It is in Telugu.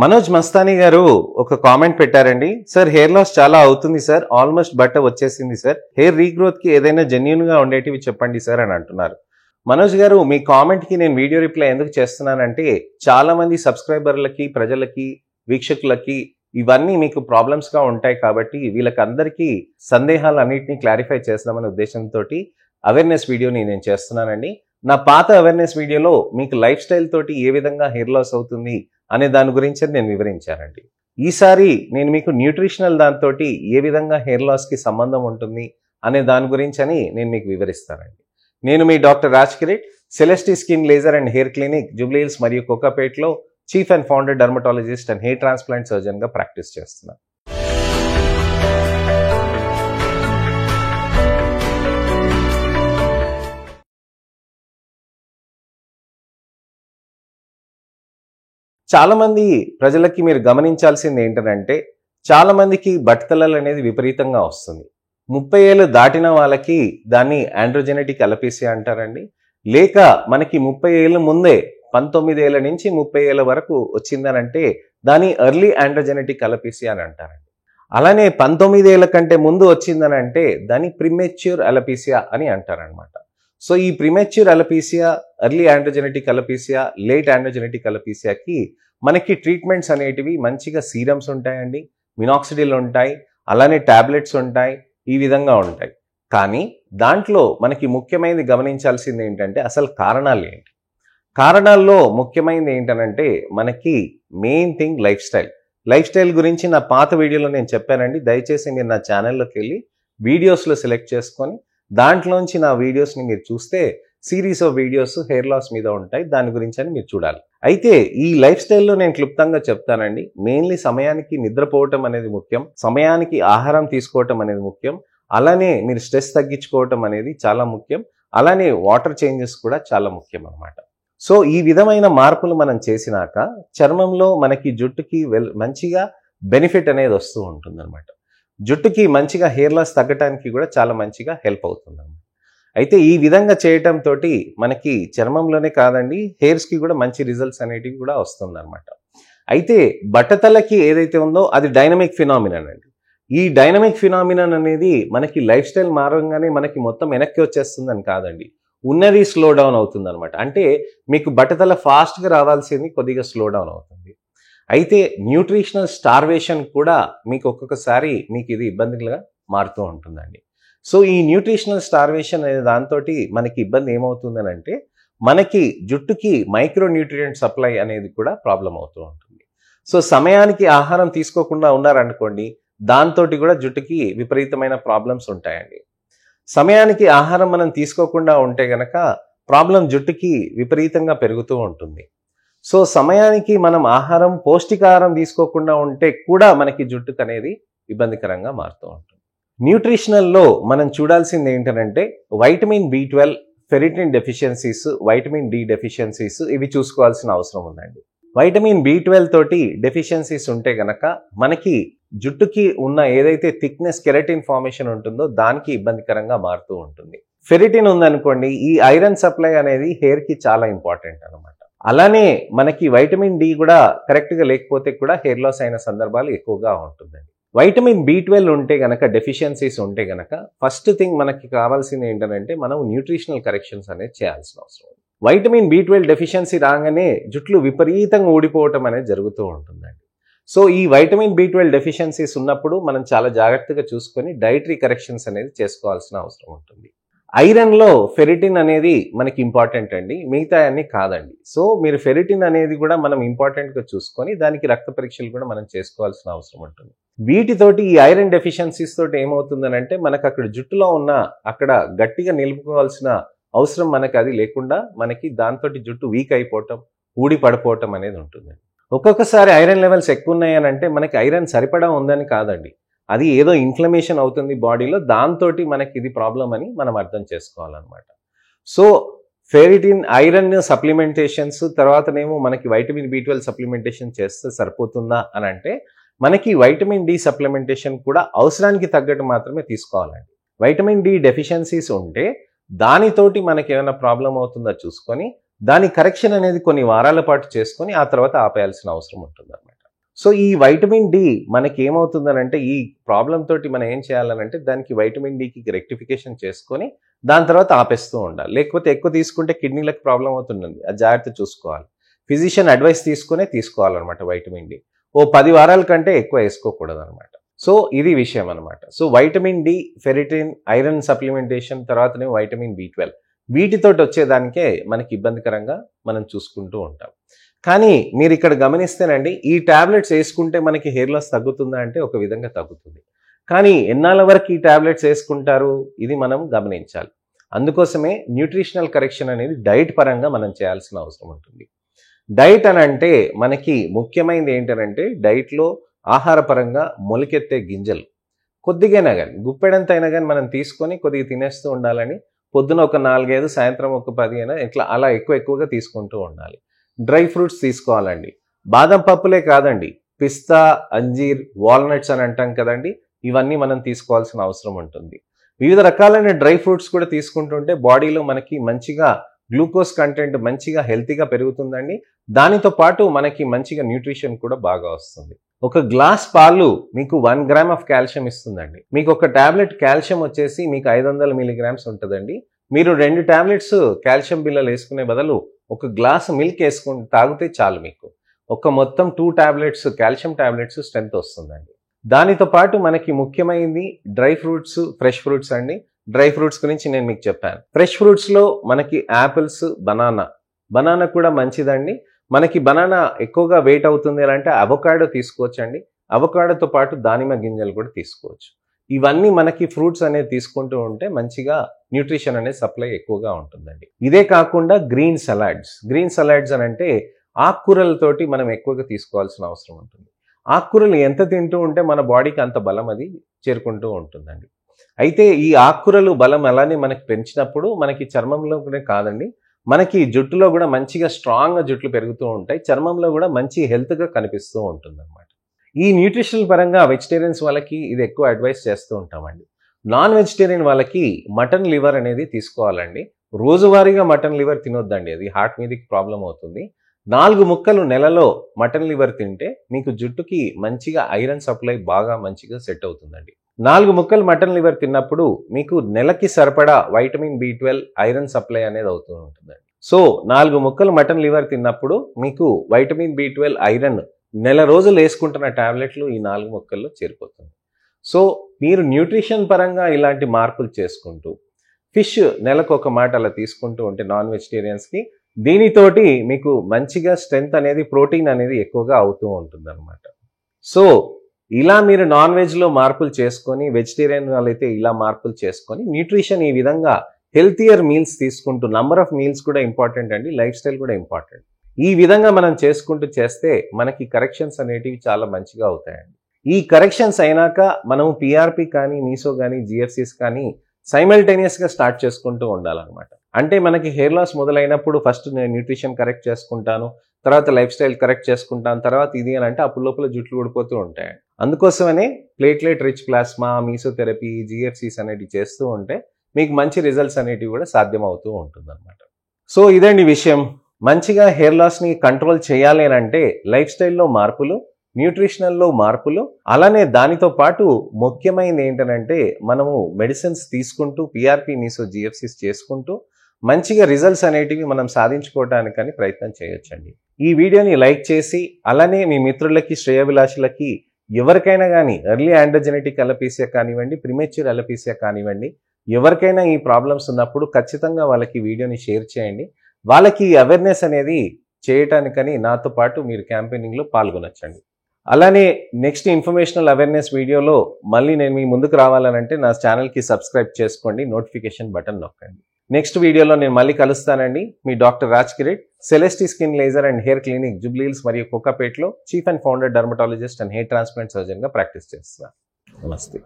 మనోజ్ మస్తానీ గారు ఒక కామెంట్ పెట్టారండి. సార్ హెయిర్ లాస్ చాలా అవుతుంది సార్, ఆల్మోస్ట్ బట్ట వచ్చేసింది సార్, హెయిర్ రీగ్రోత్ కి ఏదైనా జెన్యూన్ గా ఉండేటివి చెప్పండి సార్ అని అంటున్నారు. మనోజ్ గారు, మీ కామెంట్ కి నేను వీడియో రిప్లై ఎందుకు చేస్తున్నానంటే, చాలా మంది సబ్స్క్రైబర్లకి, ప్రజలకి, వీక్షకులకి ఇవన్నీ మీకు ప్రాబ్లమ్స్ గా ఉంటాయి కాబట్టి వీళ్ళకందరికీ సందేహాలన్నింటినీ క్లారిఫై చేద్దామనే ఉద్దేశంతో అవేర్నెస్ వీడియోని నేను చేస్తున్నానండి. నా పాత అవేర్నెస్ వీడియోలో మీకు లైఫ్ స్టైల్ తోటి ఏ విధంగా హెయిర్ లాస్ అవుతుంది అనే దాని గురించి నేను వివరించానండి. ఈసారి నేను మీకు న్యూట్రిషనల్ దాంతో ఏ విధంగా హెయిర్ లాస్ కి సంబంధం ఉంటుంది అనే దాని గురించి నేను మీకు వివరిస్తానండి. నేను మీ doctor Raj Kireet, Celestee skin laser and hair clinic, Jubilee Hills మరియు కోకాపేట్లో chief and founder dermatologist and hair transplant surgeon గా ప్రాక్టీస్ చేస్తున్నాను. చాలా మంది ప్రజలకి మీరు గమనించాల్సింది ఏంటంటే, చాలా మందికి బట్టతలలు అనేది విపరీతంగా వస్తుంది. 30 ఏళ్ళు దాటిన వాళ్ళకి దాన్ని ఆండ్రోజెనెటిక్ అలపీసియా అంటారండి. లేక మనకి 30 ఏళ్ళ ముందే 19 ఏళ్ళ నుంచి 30 ఏళ్ళ వరకు వచ్చిందనంటే దాన్ని ఎర్లీ ఆండ్రోజెనెటిక్ అలపీసియా అని అంటారండి. అలానే 19 ఏళ్ళ కంటే ముందు వచ్చిందనంటే దాన్ని ప్రిమెచ్యూర్ అలపీసియా అని అంటారనమాట. సో ఈ premature alopecia, early androgenetic alopecia, late androgenetic అలపీసియాకి మనకి ట్రీట్మెంట్స్ అనేటివి మంచిగా సీరమ్స్ ఉంటాయండి, మినాక్సిడిల్ ఉంటాయి, అలానే టాబ్లెట్స్ ఉంటాయి, ఈ విధంగా ఉంటాయి. కానీ దాంట్లో మనకి ముఖ్యమైనది గమనించాల్సింది ఏంటంటే, అసలు కారణాలు ఏంటి? కారణాల్లో ముఖ్యమైనది ఏంటనంటే మనకి main thing life style. Life style గురించి నా పాత వీడియోలో నేను చెప్పానండి. దయచేసి మీరు నా ఛానల్లోకి వెళ్ళి వీడియోస్లో సెలెక్ట్ చేసుకొని దాంట్లోంచి నా వీడియోస్ని మీరు చూస్తే series of videos hair loss మీద ఉంటాయి, దాని గురించి అని మీరు చూడాలి. అయితే ఈ లైఫ్ స్టైల్లో నేను క్లుప్తంగా చెప్తానండి. మెయిన్లీ సమయానికి నిద్రపోవటం అనేది ముఖ్యం, సమయానికి ఆహారం తీసుకోవటం అనేది ముఖ్యం, అలానే మీరు స్ట్రెస్ తగ్గించుకోవటం అనేది చాలా ముఖ్యం, అలానే వాటర్ చేంజెస్ కూడా చాలా ముఖ్యం అన్నమాట. సో ఈ విధమైన మార్పులు మనం చేసినాక చర్మంలో మనకి జుట్టుకి మంచిగా బెనిఫిట్ అనేది వస్తూ ఉంటుంది అనమాట. జుట్టుకి మంచిగా హెయిర్ లాస్ తగ్గటానికి కూడా చాలా మంచిగా హెల్ప్ అవుతుంది అన్నమాట. అయితే ఈ విధంగా చేయటం తోటి మనకి చర్మంలోనే కాదండి, హెయిర్స్కి కూడా మంచి రిజల్ట్స్ అనేటివి కూడా వస్తుంది అనమాట. అయితే బట్టతలకి ఏదైతే ఉందో అది డైనమిక్ ఫినామినన్ అండి. ఈ డైనమిక్ ఫినామినన్ అనేది మనకి లైఫ్ స్టైల్ మారంగానే మనకి మొత్తం వెనక్కి వచ్చేస్తుందని కాదండి, ఉన్నది స్లో డౌన్ అవుతుంది అనమాట. అంటే మీకు బట్టతల ఫాస్ట్గా రావాల్సింది కొద్దిగా స్లో డౌన్ అవుతుంది. అయితే న్యూట్రిషనల్ స్టార్వేషన్ కూడా మీకు ఒక్కొక్కసారి మీకు ఇది ఇబ్బందిగా మారుతూ ఉంటుందండి. సో ఈ న్యూట్రిషనల్ స్టార్వేషన్ అనే దాంతో మనకి ఇబ్బంది ఏమవుతుందని అంటే, మనకి జుట్టుకి మైక్రో న్యూట్రియంట్ సప్లై అనేది కూడా ప్రాబ్లం అవుతూ ఉంటుంది. సో సమయానికి ఆహారం తీసుకోకుండా ఉన్నారనుకోండి, దాంతో కూడా జుట్టుకి విపరీతమైన ప్రాబ్లమ్స్ ఉంటాయండి. సమయానికి ఆహారం మనం తీసుకోకుండా ఉంటే గనక ప్రాబ్లం జుట్టుకి విపరీతంగా పెరుగుతూ ఉంటుంది. సో సమయానికి మనం ఆహారం, పౌష్టికాహారం తీసుకోకుండా ఉంటే కూడా మనకి జుట్టుకు అనేది ఇబ్బందికరంగా మారుతూ ఉంటుంది. న్యూట్రిషనల్లో మనం చూడాల్సింది ఏంటంటే vitamin B12, ferritin deficiencies, vitamin D deficiencies ఇవి చూసుకోవాల్సిన అవసరం ఉందండి. వైటమిన్ B12 తోటి డెఫిషియన్సీస్ ఉంటే గనక మనకి జుట్టుకి ఉన్న ఏదైతే థిక్నెస్, కెరటిన్ ఫార్మేషన్ ఉంటుందో దానికి ఇబ్బందికరంగా మారుతూ ఉంటుంది. ఫెరిటిన్ ఉందనుకోండి, ఈ ఐరన్ సప్లై అనేది హెయిర్కి చాలా ఇంపార్టెంట్ అనమాట. అలానే మనకి వైటమిన్ D కూడా కరెక్ట్గా లేకపోతే కూడా హెయిర్ లాస్ అయిన సందర్భాలు ఎక్కువగా ఉంటుందండి. వైటమిన్ B12 ఉంటే గనక, డెఫిషియన్సీస్ ఉంటే గనక ఫస్ట్ థింగ్ మనకి కావాల్సింది ఏంటంటే మనం న్యూట్రిషనల్ కరెక్షన్స్ అనేది చేయాల్సిన అవసరం ఉంది. వైటమిన్ B12 డెఫిషియన్సీ రాగానే జుట్లు విపరీతంగా ఊడిపోవటం అనేది జరుగుతూ ఉంటుందండి. సో ఈ వైటమిన్ B12 డెఫిషియన్సీస్ ఉన్నప్పుడు మనం చాలా జాగ్రత్తగా చూసుకొని డైటరీ కరెక్షన్స్ అనేది చేసుకోవాల్సిన అవసరం ఉంటుంది. ఐరన్లో ఫెరిటిన్ అనేది మనకి ఇంపార్టెంట్ అండి, మిగతా అన్ని కాదండి. సో మీరు ఫెరిటిన్ అనేది కూడా మనం ఇంపార్టెంట్గా చూసుకొని దానికి రక్త పరీక్షలు కూడా మనం చేసుకోవాల్సిన అవసరం ఉంటుంది. వీటితోటి ఈ ఐరన్ డెఫిషియన్సీస్ తోటి ఏమవుతుందని అంటే మనకు అక్కడ జుట్టులో ఉన్న అక్కడ గట్టిగా నిలుపుకోవాల్సిన అవసరం మనకి అది లేకుండా మనకి దాంతో జుట్టు వీక్ అయిపోవటం, ఊడి పడిపోవటం అనేది ఉంటుంది. ఒక్కొక్కసారి ఐరన్ లెవెల్స్ ఎక్కువ ఉన్నాయని అంటే మనకి ఐరన్ సరిపడా ఉందని కాదండి, అది ఏదో ఇన్ఫ్లమేషన్ అవుతుంది బాడీలో, దాంతో మనకి ఇది ప్రాబ్లం అని మనం అర్థం చేసుకోవాలన్నమాట. సో ఫెరిటిన్, ఐరన్ సప్లిమెంటేషన్స్ తర్వాతనేమో మనకి వైటమిన్ B12 సప్లిమెంటేషన్ చేస్తే సరిపోతుందా అని అంటే మనకి వైటమిన్ D సప్లిమెంటేషన్ కూడా అవసరానికి తగ్గట్టు మాత్రమే తీసుకోవాలండి. వైటమిన్ D డెఫిషియన్సీస్ ఉంటే దానితోటి మనకి ఏమైనా ప్రాబ్లం అవుతుందో చూసుకొని దాని కరెక్షన్ అనేది కొన్ని వారాల పాటు చేసుకొని ఆ తర్వాత ఆపేయాల్సిన అవసరం ఉంటుంది అన్నమాట. సో ఈ వైటమిన్ డి మనకి ఏమవుతుందనంటే ఈ ప్రాబ్లం తోటి మనం ఏం చేయాలనంటే దానికి వైటమిన్ డికి రెక్టిఫికేషన్ చేసుకొని దాని తర్వాత ఆపేస్తూ ఉండాలి. లేకపోతే ఎక్కువ తీసుకుంటే కిడ్నీలకు ప్రాబ్లం అవుతుంది. అది జాగ్రత్త చూసుకోవాలి. ఫిజిషియన్ అడ్వైస్ తీసుకునే తీసుకోవాలన్నమాట వైటమిన్ డి. ఓ 10 వారాల కంటే ఎక్కువ వేసుకోకూడదు అనమాట. సో ఇది విషయం అనమాట. So vitamin D, ferritin, iron supplementation, తర్వాతనే వైటమిన్ బి12 వీటితోటి వచ్చేదానికే మనకి ఇబ్బందికరంగా మనం చూసుకుంటూ ఉంటాం. కానీ మీరు ఇక్కడ గమనిస్తేనండి ఈ టాబ్లెట్స్ వేసుకుంటే మనకి హెయిర్ లాస్ తగ్గుతుందా అంటే ఒక విధంగా తగ్గుతుంది. కానీ ఎన్నాళ్ళ వరకు ఈ టాబ్లెట్స్ వేసుకుంటారు ఇది మనం గమనించాలి. అందుకోసమే న్యూట్రిషనల్ కరెక్షన్ అనేది డైట్ పరంగా మనం చేయాల్సిన అవసరం ఉంటుంది. డైట్ అని అంటే మనకి ముఖ్యమైనది ఏంటంటే డైట్లో ఆహార పరంగా మొలకెత్తే గింజలు కొద్దిగైనా కానీ గుప్పెడంత అయినా కానీ మనం తీసుకొని కొద్దిగా తినేస్తూ ఉండాలని, పొద్దున ఒక 4-5, సాయంత్రం ఒక 10 అయినా ఇట్లా అలా ఎక్కువగా తీసుకుంటూ ఉండాలి. డ్రై ఫ్రూట్స్ తీసుకోవాలండి. బాదం పప్పులే కాదండి, పిస్తా, అంజీర్, వాల్నట్స్ అని అంటాం కదండి, ఇవన్నీ మనం తీసుకోవాల్సిన అవసరం ఉంటుంది. వివిధ రకాలైన డ్రై ఫ్రూట్స్ కూడా తీసుకుంటుంటే బాడీలో మనకి మంచిగా గ్లూకోజ్ కంటెంట్ మంచిగా హెల్తీగా పెరుగుతుందండి. దానితో పాటు మనకి మంచిగా న్యూట్రిషన్ కూడా బాగా వస్తుంది. ఒక గ్లాస్ పాలు మీకు 1 గ్రామ్ ఆఫ్ కాల్షియం ఇస్తుందండి. మీకు ఒక టాబ్లెట్ కాల్షియం వచ్చేసి మీకు 500 మిలీగ్రామ్స్ ఉంటుందండి. మీరు 2 టాబ్లెట్స్ కాల్షియం బిళ్ళలు వేసుకునే బదులు ఒక గ్లాస్ మిల్క్ వేసుకుని తాగితే చాలు మీకు ఒక మొత్తం 2 టాబ్లెట్స్ కాల్షియం టాబ్లెట్స్ స్ట్రెంత్ వస్తుందండి. దానితో పాటు మనకి ముఖ్యమైనది డ్రై ఫ్రూట్స్, ఫ్రెష్ ఫ్రూట్స్ అండి. డ్రై ఫ్రూట్స్ గురించి నేను మీకు చెప్పాను. ఫ్రెష్ ఫ్రూట్స్లో మనకి యాపిల్స్, బనానా కూడా మంచిదండి. మనకి బనానా ఎక్కువగా వెయిట్ అవుతుంది అంటే అవకాడో తీసుకోవచ్చండి. అవకాడోతో పాటు దానిమ్మ గింజలు కూడా తీసుకోవచ్చు. ఇవన్నీ మనకి ఫ్రూట్స్ అనేది తీసుకుంటూ ఉంటే మంచిగా న్యూట్రిషన్ అనేది సప్లై ఎక్కువగా ఉంటుందండి. ఇదే కాకుండా గ్రీన్ సలాడ్స్ అని అంటే ఆకుకూరలతోటి మనం ఎక్కువగా తీసుకోవాల్సిన అవసరం ఉంటుంది. ఆకుకూరలు ఎంత తింటూ ఉంటే మన బాడీకి అంత బలం అది చేరుకుంటూ ఉంటుందండి. అయితే ఈ ఆకుకూరలు బలం అలానే మనకి పెంచినప్పుడు మనకి చర్మంలో కూడా కాదండి, మనకి జుట్టులో కూడా మంచిగా స్ట్రాంగ్గా జుట్లు పెరుగుతూ ఉంటాయి. చర్మంలో కూడా మంచి హెల్త్గా కనిపిస్తూ ఉంటుంది అనమాట. ఈ న్యూట్రిషనల్ పరంగా వెజిటేరియన్స్ వాళ్ళకి ఇది ఎక్కువ అడ్వైస్ చేస్తూ ఉంటామండి. నాన్ వెజిటేరియన్ వాళ్ళకి మటన్ లివర్ అనేది తీసుకోవాలండి. రోజువారీగా మటన్ లివర్ తినొద్దండి, అది హార్ట్ మీదకి ప్రాబ్లం అవుతుంది. 4 ముక్కలు నెలలో మటన్ లివర్ తింటే మీకు జుట్టుకి మంచిగా ఐరన్ సప్లై బాగా మంచిగా సెట్ అవుతుందండి. 4 ముక్కలు మటన్ లివర్ తిన్నప్పుడు మీకు నెలకి సరిపడా వైటమిన్ బి12, ఐరన్ సప్లై అనేది అవుతూ ఉంటుందండి. సో 4 ముక్కలు మటన్ లివర్ తిన్నప్పుడు మీకు వైటమిన్ బి12, ఐరన్ నెల రోజులు వేసుకుంటున్న టాబ్లెట్లు ఈ 4 ముక్కల్లో చేరిపోతుంది. సో మీరు న్యూట్రిషన్ పరంగా ఇలాంటి మార్పులు చేసుకుంటూ ఫిష్ నెలకు ఒక మాట అలా తీసుకుంటూ ఉంటే నాన్ వెజిటేరియన్స్కి దీనితోటి మీకు మంచిగా స్ట్రెంగ్త్ అనేది, ప్రోటీన్ అనేది ఎక్కువగా అవుతూ ఉంటుంది అనమాట. సో ఇలా మీరు నాన్ వెజ్లో మార్పులు చేసుకొని, వెజిటేరియన్ వాళ్ళైతే ఇలా మార్పులు చేసుకొని న్యూట్రిషన్ ఈ విధంగా హెల్తియర్ మీల్స్ తీసుకుంటూ, నంబర్ ఆఫ్ మీల్స్ కూడా ఇంపార్టెంట్ అండి, లైఫ్ స్టైల్ కూడా ఇంపార్టెంట్. ఈ విధంగా మనం చేసుకుంటూ చేస్తే మనకి కరెక్షన్స్ అనేటివి చాలా మంచిగా అవుతాయండి. ఈ కరెక్షన్స్ అయినాక మనం పిఆర్పి కానీ, మీసో కానీ, జిఎఫ్సిస్ కానీ సైమల్టేనియస్గా స్టార్ట్ చేసుకుంటూ ఉండాలన్నమాట. అంటే మనకి హెయిర్ లాస్ మొదలైనప్పుడు ఫస్ట్ నేను న్యూట్రిషన్ కరెక్ట్ చేసుకుంటాను, తర్వాత లైఫ్ స్టైల్ కరెక్ట్ చేసుకుంటాను, తర్వాత ఇది అని అంటే అప్పుడు లోపల జుట్లు ఊడిపోతూ ఉంటాయండి. అందుకోసమనే ప్లేట్లెట్ రిచ్ ప్లాస్మా, మీసోథెరపీ, జిఎఫ్సిస్ అనేటివి చేస్తూ ఉంటే మీకు మంచి రిజల్ట్స్ అనేటివి కూడా సాధ్యం అవుతూ ఉంటుంది అనమాట. సో ఇదండి విషయం. మంచిగా హెయిర్ లాస్ని కంట్రోల్ చేయాలి అని అంటే లైఫ్ స్టైల్లో మార్పులు, న్యూట్రిషనల్లో మార్పులు, అలానే దానితో పాటు ముఖ్యమైనది ఏంటంటే మనము మెడిసిన్స్ తీసుకుంటూ పిఆర్పి, మీసో, జిఎఫ్సిస్ చేసుకుంటూ మంచిగా రిజల్ట్స్ అనేటివి మనం సాధించుకోవడానికని ప్రయత్నం చేయొచ్చండి. ఈ వీడియోని లైక్ చేసి అలానే మీ మిత్రులకి, శ్రేయోభిలాషులకి ఎవరికైనా కానీ ఎర్లీ ఆండ్రోజెనెటిక్ అలోపీసియా కానివ్వండి, ప్రిమెచ్యూర్ అలోపీసియా కానివ్వండి, ఎవరికైనా ఈ ప్రాబ్లమ్స్ ఉన్నప్పుడు ఖచ్చితంగా వాళ్ళకి వీడియోని షేర్ చేయండి. వాళ్ళకి అవేర్నెస్ అనేది చేయటానికని నాతో పాటు మీరు క్యాంపెయినింగ్లో పాల్గొనొచ్చండి. అలానే నెక్స్ట్ ఇన్ఫర్మేషనల్ అవేర్నెస్ వీడియోలో మళ్ళీ నేను మీ ముందుకు రావాలనంటే నా ఛానల్కి సబ్స్క్రైబ్ చేసుకోండి, నోటిఫికేషన్ బటన్ నొక్కండి. నెక్స్ట్ వీడియోలో నేను మళ్ళీ కలుస్తానండి. మీ doctor Raj Kireet, Celestee skin laser and hair clinic, Jubilee Hills మరియు కోకాపేట్లో chief and founder dermatologist and hair transplant సర్జన్గా ప్రాక్టీస్ చేస్తున్నాను. నమస్తే.